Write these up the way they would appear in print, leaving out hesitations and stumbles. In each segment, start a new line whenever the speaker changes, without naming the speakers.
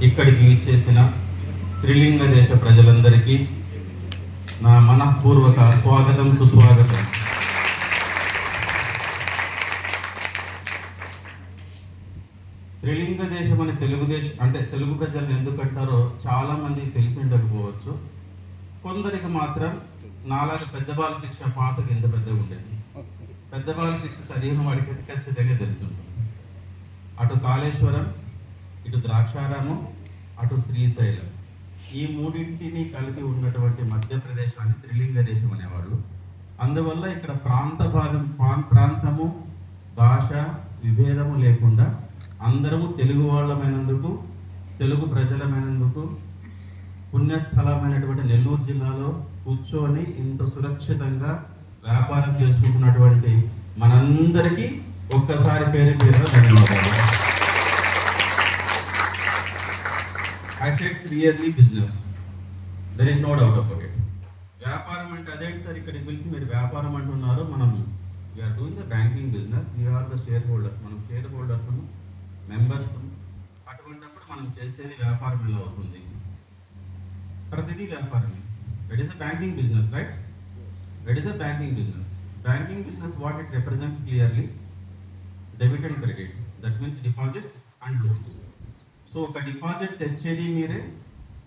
ఇక్కడికి ఇచ్చేసిన త్రిలింగ దేశ ప్రజలందరికీ నా మనఃపూర్వక స్వాగతం, సుస్వాగతం. త్రిలింగ దేశం అని తెలుగు ప్రజలను ఎందుకంటారో చాలా మంది తెలిసి ఉండకపోవచ్చు. కొందరికి మాత్రం నాలాగా పెద్ద బాల శిక్ష పాతకి ఎంత పెద్దగా ఉండేది. పెద్ద బాల శిక్ష చదివిన వాడికి ఖచ్చితంగా తెలిసి ఉంటుంది. అటు కాళేశ్వరం, ఇటు ద్రాక్షారామం, అటు శ్రీశైలం, ఈ మూడింటిని కలిపి ఉన్నటువంటి మధ్యప్రదేశాన్ని త్రిలింగ దేశం అనేవాళ్ళు. అందువల్ల ఇక్కడ ప్రాంతము భాష విభేదము లేకుండా అందరము తెలుగు వాళ్ళమైనందుకు, తెలుగు ప్రజలమైనందుకు, పుణ్యస్థలమైనటువంటి నెల్లూరు జిల్లాలో కూర్చొని ఇంత సురక్షితంగా వ్యాపారం చేసుకుంటున్నటువంటి మనందరికీ ఒక్కసారి పేరు పేరున ధన్యవాదాలు. I said clearly business. There is no doubt about it. వ్యాపారం అంటే అదేంటి సార్ ఇక్కడికి పిలిచి మీరు వ్యాపారం అంటున్నారు. మనం we are doing the banking business, we are the share holders. మనం షేర్ హోల్డర్స్, మెంబర్స్. అటువంటిప్పుడు మనం చేసేది వ్యాపారం ఎలా అవుతుంది? ప్రతిదీ వ్యాపారమే. It is a banking business, right? It is a banking business. Banking business what it represents clearly debit and credit. That means deposits and loans. So ఒక డిపాజిట్ తెచ్చేది మీరే,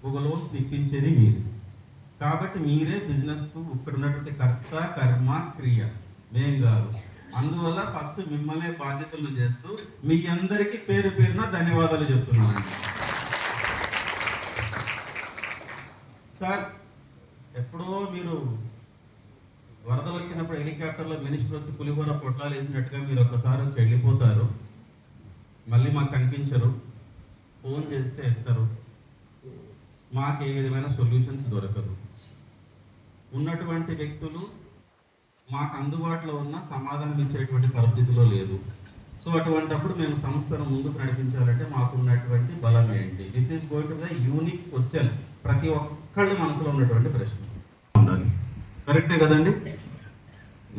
ఒక లోన్స్ ఇప్పించేది మీరే. కాబట్టి మీరే బిజినెస్కు ఇక్కడ ఉన్నటువంటి కర్త, కర్మ, క్రియ, మేం కాదు. అందువల్ల ఫస్ట్ మిమ్మల్ని బాధ్యతలు చేస్తూ మీ అందరికీ పేరు పేరున ధన్యవాదాలు చెప్తున్నానండి. సార్, ఎప్పుడో మీరు వరదలు వచ్చినప్పుడు హెలికాప్టర్లో మినిస్టర్ వచ్చి పులిహోర పొట్లాలు వేసినట్టుగా మీరు ఒక్కసారి వచ్చి వెళ్ళిపోతారు, మళ్ళీ మాకు కనిపించరు, ఫోన్ చేస్తే ఎత్తరు, మాకు ఏ విధమైన సొల్యూషన్స్ దొరకదు. ఉన్నటువంటి వ్యక్తులు మాకు అందుబాటులో ఉన్న సమాధానం ఇచ్చేటువంటి పరిస్థితిలో లేదు. సో అటువంటిప్పుడు మేము సంస్థను ముందుకు నడిపించాలంటే మాకు ఉన్నటువంటి బలం ఏంటి? This is going to the unique question. ప్రతి ఒక్కళ్ళ మనసులో ఉన్నటువంటి ప్రశ్న ఉండాలి. కరెక్టే కదండి?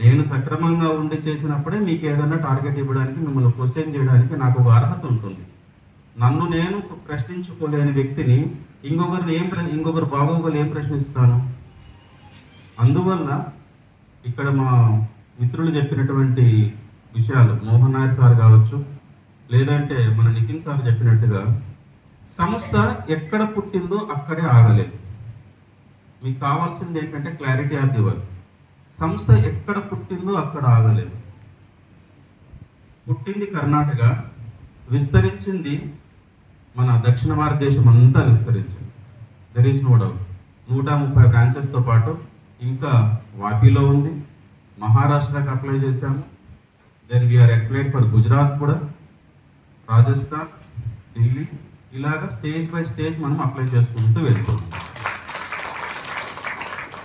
నేను సక్రమంగా ఉండి చేసినప్పుడే మీకు ఏదైనా టార్గెట్ ఇవ్వడానికి, మిమ్మల్ని క్వశ్చన్ చేయడానికి నాకు ఒక అర్హత ఉంటుంది. నన్ను నేను ప్రశ్నించుకోలేని వ్యక్తిని ఇంకొకరు బాగోగులు ఏం ప్రశ్నిస్తాను? అందువల్ల ఇక్కడ మా మిత్రులు చెప్పినటువంటి విషయాలు, మోహన్ నాయర్ సార్ కావచ్చు, లేదంటే మన నితిన్ సార్ చెప్పినట్టుగా సంస్థ ఎక్కడ పుట్టిందో అక్కడే ఆగలేదు. మీకు కావాల్సింది ఏంటంటే క్లారిటీ ఆఫ్ ది వర్క్. సంస్థ ఎక్కడ పుట్టిందో అక్కడ ఆగలేదు. పుట్టింది కర్ణాటక, విస్తరించింది మన దక్షిణ భారతదేశం అంతా విస్తరించింది. There is no doubt. 130 బ్రాంచెస్తో పాటు ఇంకా వాపీలో ఉంది, మహారాష్ట్రకి అప్లై చేశాము. Then we are applied for Gujarat కూడా, రాజస్థాన్, ఢిల్లీ, ఇలాగా స్టేజ్ బై స్టేజ్ మనం అప్లై చేసుకుంటూ వెళ్తున్నాం.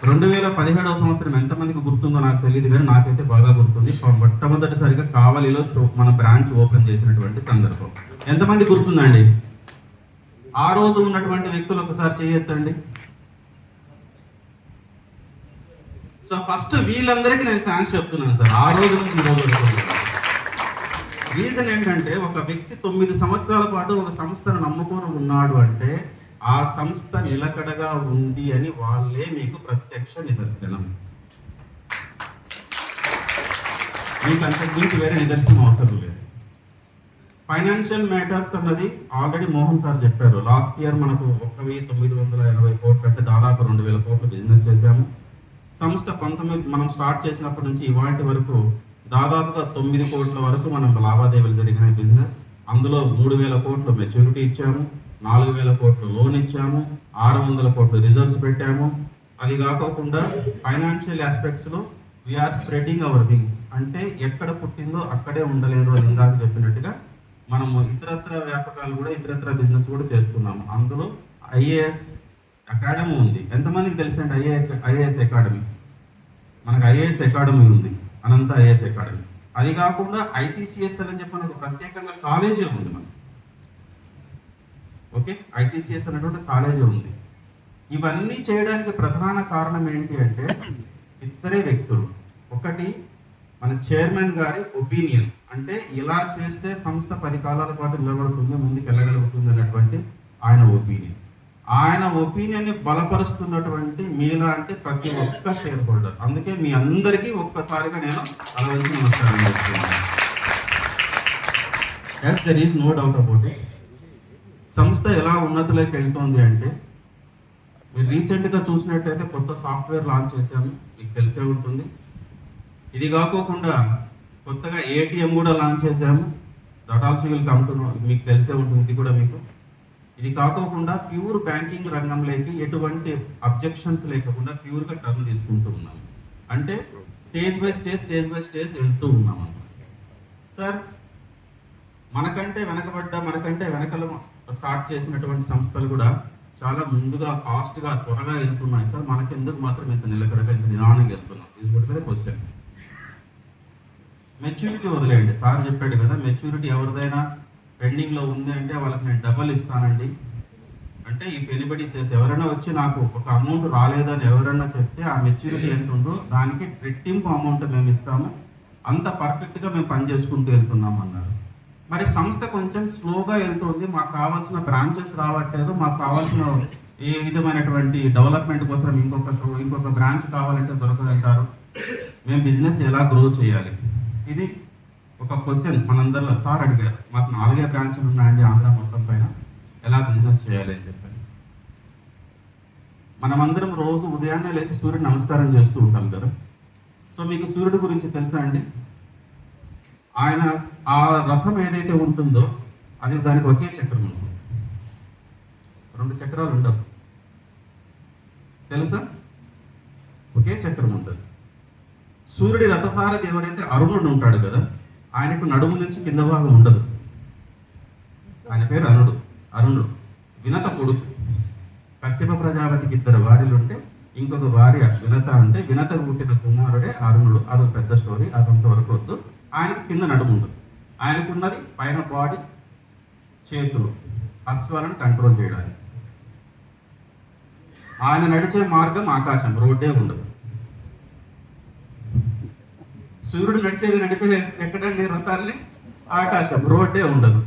2017వ సంవత్సరం ఎంతమందికి గుర్తుందో నాకు తెలియదు, కానీ నాకైతే బాగా గుర్తుంది. మొట్టమొదటిసారిగా కావలిలో మన బ్రాంచ్ ఓపెన్ చేసినటువంటి సందర్భం ఎంతమంది గుర్తుందండి? ఆ రోజు ఉన్నటువంటి వ్యక్తులు ఒకసారి చేయొద్దండి. సో ఫస్ట్ వీళ్ళందరికీ నేను థ్యాంక్స్ చెప్తున్నాను సార్. ఆ రోజు నుంచి ఈ రోజు రీజన్ ఏంటంటే, ఒక వ్యక్తి 9 సంవత్సరాల పాటు ఒక సంస్థను నమ్ముకొని ఉన్నాడు అంటే ఆ సంస్థ నిలకడగా ఉంది అని వాళ్ళే మీకు ప్రత్యక్ష నిదర్శనం. మీకు అంతకుమించి వేరే నిదర్శనం అవసరం లేదు. ఫైనాన్షియల్ మ్యాటర్స్ అన్నది ఆల్రెడీ మోహన్ సార్ చెప్పారు. లాస్ట్ ఇయర్ మనకు 1980 కోట్లు అంటే దాదాపు 2000 కోట్లు బిజినెస్ చేశాము. సంస్థ 19 మనం స్టార్ట్ చేసినప్పటి నుంచి ఇవాటి వరకు దాదాపుగా 9 కోట్ల వరకు మనం లావాదేవీలు జరిగిన బిజినెస్. అందులో 3000 కోట్లు మెచ్యూరిటీ ఇచ్చాము, 4000 కోట్లు లోన్ ఇచ్చాము, 600 కోట్లు రిజర్వ్స్ పెట్టాము. అది కాకుండా ఫైనాన్షియల్ ఆస్పెక్ట్స్లో వీఆర్ స్ప్రెడింగ్ అవర్ వింగ్స్. అంటే ఎక్కడ పుట్టిందో అక్కడే ఉండలేదు అని ఇందాక చెప్పినట్టుగా మనము ఇతరత్ర వ్యాపకాలు కూడా, ఇతరత్ర బిజినెస్ కూడా చేస్తున్నాము. అందులో ఐఏఎస్ అకాడమీ ఉంది. ఎంతమందికి తెలుసండి ఐఏఎస్ అకాడమీ? మనకు ఐఏఎస్ అకాడమీ ఉంది, అనంత ఐఏఎస్ అకాడమీ. అది కాకుండా ఐసీసీఎస్ఎల్ అని చెప్పిన ఒక ప్రత్యేకంగా కాలేజీ ఉంది మనకు. ఓకే, ఐసీసీఎస్ అనేటువంటి కాలేజీ ఉంది. ఇవన్నీ చేయడానికి ప్రధాన కారణం ఏంటి అంటే ఇద్దరే వ్యక్తులు. ఒకటి మన చైర్మన్ గారి ఒపీనియన్, అంటే ఇలా చేస్తే సంస్థ 10 కాలాల పాటు నిలబడుతుంది, ముందుకు వెళ్ళగలుగుతుంది అన్నటువంటి ఆయన ఒపీనియన్. ఆయన ఒపీనియన్ని బలపరుస్తున్నటువంటి మీలాంటి ప్రతి ఒక్క షేర్ హోల్డర్. అందుకే మీ అందరికీ ఒక్కసారిగా నేను అలవలసి నమస్కారం చేస్తున్నాను. Yes, there is no doubt about it. సంస్థ ఎలా ఉన్నతిలోకి వెళ్తోంది అంటే, మీరు రీసెంట్గా చూసినట్టయితే కొత్త సాఫ్ట్వేర్ లాంచ్ చేశాము, మీకు తెలిసే ఉంటుంది. ఇది కాకోకుండా కొత్తగా ఏటీఎం కూడా లాంచ్ చేశాము, that also will come to know, మీకు తెలిసే ఉంటుంది ఇది కూడా మీకు. ఇది కాకోకుండా ప్యూర్ బ్యాంకింగ్ రంగంలోకి ఎటువంటి అబ్జెక్షన్స్ లేకుండా ప్యూర్గా టర్న్ తీసుకుంటూ ఉన్నాము. అంటే స్టేజ్ బై స్టేజ్ వెళ్తూ ఉన్నాం అన్నమాట. సార్, మనకంటే వెనకల స్టార్ట్ చేసినటువంటి సంస్థలు కూడా చాలా ముందుగా ఫాస్ట్గా త్వరగా వెళ్తున్నాయి. సార్, మనకెందుకు మాత్రం ఇంత నిలకడగా ఇంత నిదానంగా వెళ్తున్నాం? ఇది కూడా క్వశ్చన్. మెచ్యూరిటీ వదిలేయండి. సార్ చెప్పాడు కదా, మెచ్యూరిటీ ఎవరిదైనా పెండింగ్లో ఉంది అంటే వాళ్ళకి నేను డబల్ ఇస్తానండి. అంటే ఈ ఎనిబడి సేస్, ఎవరైనా వచ్చి నాకు ఒక అమౌంట్ రాలేదని ఎవరైనా చెప్తే ఆ మెచ్యూరిటీ ఎంత ఉందో దానికి రెట్టింపు అమౌంట్ మేము ఇస్తాము, అంత పర్ఫెక్ట్గా మేము పని చేసుకుంటూ వెళ్తున్నాం అన్నారు. మరి సంస్థ కొంచెం స్లోగా వెళ్తుంది, మాకు కావాల్సిన బ్రాంచెస్ రావట్లేదు, మాకు కావాల్సిన ఏ విధమైనటువంటి డెవలప్మెంట్ కోసం ఇంకొక బ్రాంచ్ కావాలంటే దొరకదంటారు. మేము బిజినెస్ ఎలా గ్రో చేయాలి? ఇది ఒక క్వశ్చన్ మనందరిలో. సార్ అడిగారు, మాకు 4 బ్రాంచ్లు ఉన్నాయండి ఆంధ్ర మొత్తం పైన, ఎలా బిజినెస్ చేయాలి అని చెప్పాను. మనమందరం రోజు ఉదయాన్నే లేచి సూర్యుడు నమస్కారం చేస్తూ ఉంటాం కదా. సో మీకు సూర్యుడి గురించి తెలుసా అండి? ఆయన ఆ రథం ఏదైతే ఉంటుందో అది దానికి ఒకే చక్రం ఉంటుంది, 2 చక్రాలు ఉండవు. తెలుసా? ఒకే చక్రం ఉంటుంది. సూర్యుడి రథసారథి ఎవరైతే అరుణుడు ఉంటాడు కదా, ఆయనకు నడుము నుంచి కింద భాగం ఉండదు. ఆయన పేరు అరుణుడు. వినత కొడుకు. కశ్యప ప్రజాపతికి 2 భార్యలు ఉంటే ఇంకొక భార్య వినత అంటే, వినత పుట్టిన కుమారుడే అరుణుడు. అదొక పెద్ద స్టోరీ, అదంత వరకు వద్దు. ఆయనకి కింద నడుము ఉండదు. ఆయనకున్నది పైన బాడీ, చేతులు, అశ్వాలను కంట్రోల్ చేయడానికి. ఆయన నడిచే మార్గం ఆకాశం, రోడ్డే ఉండదు. సూర్యుడు నడిపే ఎక్కడండి రథాన్ని? ఆకాశం, రోడ్డే ఉండదు.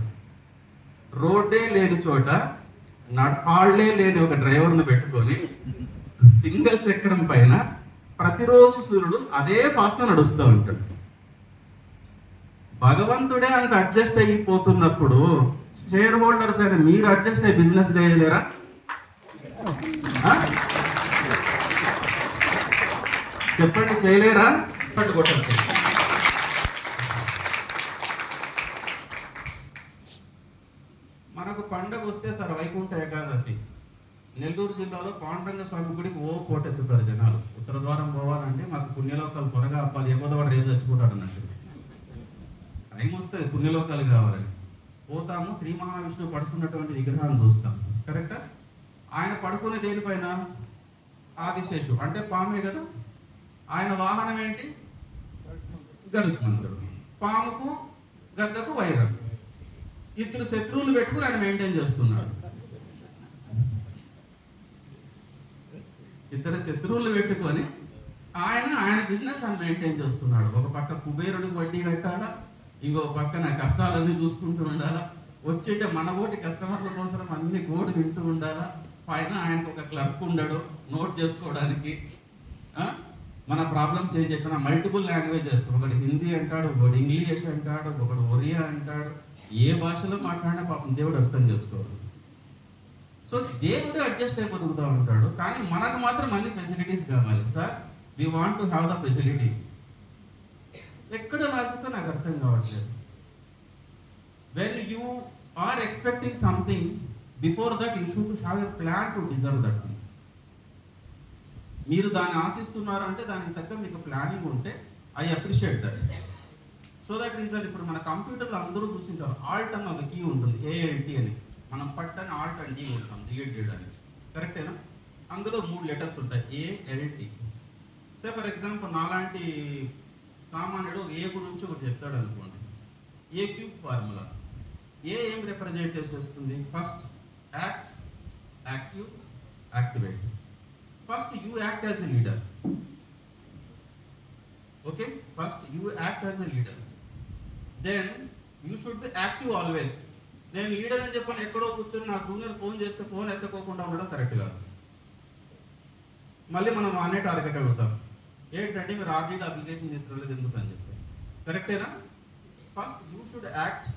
రోడ్డే లేని చోట కాళ్లే లేని ఒక డ్రైవర్ను పెట్టుకొని సింగిల్ చక్రం పైన ప్రతిరోజు సూర్యుడు అదే ఫాస్ట్గా నడుస్తూ ఉంటాడు. భగవంతుడే అంత అడ్జస్ట్ అయిపోతున్నప్పుడు షేర్ హోల్డర్స్ అయినా మీరు అడ్జస్ట్ అయ్యి బిజినెస్ చేయలేరా? చెప్పండి, చేయలేరా? పట్టుకొట్టచ్చు. మనకు పండగ వస్తే సార్ వైకుంఠ ఏకాదశి, నెల్లూరు జిల్లాలో పాండురంగ స్వామి గుడికి పోటెత్తుతారు జనాలు. ఉత్తర ద్వారం పోవాలంటే మాకు పుణ్యలోకాలు త్వరగా అప్పాలి, ఎగోదవాడు రేపు చచ్చిపోతాడు అన్నట్టు. టైం వస్తుంది పుణ్యలోకాలు కావాలని పోతాము. శ్రీ మహావిష్ణువు పడుకున్నటువంటి విగ్రహాన్ని చూస్తాం, కరెక్టా? ఆయన పడుకునే దేనిపైన? ఆదిశేషు అంటే పామే కదా. ఆయన వాహనం ఏంటి? గరుత్మంతుడు. పాముకు గద్దకు వైరం. 2 శత్రువులు పెట్టుకుని ఆయన మెయింటైన్ చేస్తున్నాడు. 2 శత్రువులు పెట్టుకొని ఆయన బిజినెస్ అని మెయింటైన్ చేస్తున్నాడు. ఒక పక్క కుబేరుడికి వడ్డీ కట్టాలా, ఇంకో పక్కన కష్టాలన్నీ చూసుకుంటూ ఉండాలా, వచ్చేట మనబోటి కస్టమర్ల కోసం అన్ని గోడు వింటూ ఉండాలా. పైన ఆయనకు ఒక క్లర్క్ ఉండడు నోట్ చేసుకోవడానికి. మన ప్రాబ్లమ్స్ ఏం చెప్పినా మల్టిపుల్ లాంగ్వేజెస్, ఒకటి హిందీ అంటాడు, ఒకటి ఇంగ్లీష్ అంటాడు, ఒకటి ఒరియా అంటాడు. ఏ భాషలో మాట్లాడినా పాపం దేవుడు అర్థం చేసుకోవాలి. సో దేవుడు అడ్జస్ట్ అయిపో బతుకుతూ ఉంటాడు. కానీ మనకు మాత్రం అన్ని ఫెసిలిటీస్ కావాలి. Sir, we want to have the facility. ఎక్కడ లాజిక్ నాకు అర్థం కావట్లేదు. When you are expecting something, before that you should have a plan to deserve that thing. మీరు దాన్ని ఆశిస్తున్నారు అంటే దానికి తగ్గ మీకు ప్లానింగ్ ఉంటే I appreciate that. So that reason ఇప్పుడు మన కంప్యూటర్లో అందరూ చూసింటారు, ఆల్ట్ అని ఒక కీ ఉంటుంది, ఏఎల్టీ అని. మనం పట్టని ఆల్ట్ అండ్ డి ఉంటాం డిలీట్ చేయడానికి, కరెక్టేనా? అందులో 3 లెటర్స్ ఉంటాయి, ఏఎల్టీ. సే ఫర్ ఎగ్జాంపుల్ నాలాంటి సామాన్యుడు ఏ గురించి ఒకటి చెప్తాడు అనుకోండి, ఏ క్యూబ్ ఫార్ములా. ఏం రిప్రజెంట్ చేస్తుంది? First act, active, activate. First you act as a leader. Okay? First you act as a leader. Then you should be active always. నేను లీడర్ అని చెప్పని ఎక్కడో కూర్చొని నా జూనియర్ ఫోన్ చేస్తే ఫోన్ ఎత్తుకోకుండా ఉండడం కరెక్ట్ కాదు. మళ్ళీ మనం అనే టార్గెట్ అడుగుతాం, ఏంటంటే మీరు ఆర్డీలో అప్లికేషన్ తీసుకురాలేదు ఎందుకు అని చెప్పి. కరెక్టేనా? First you should act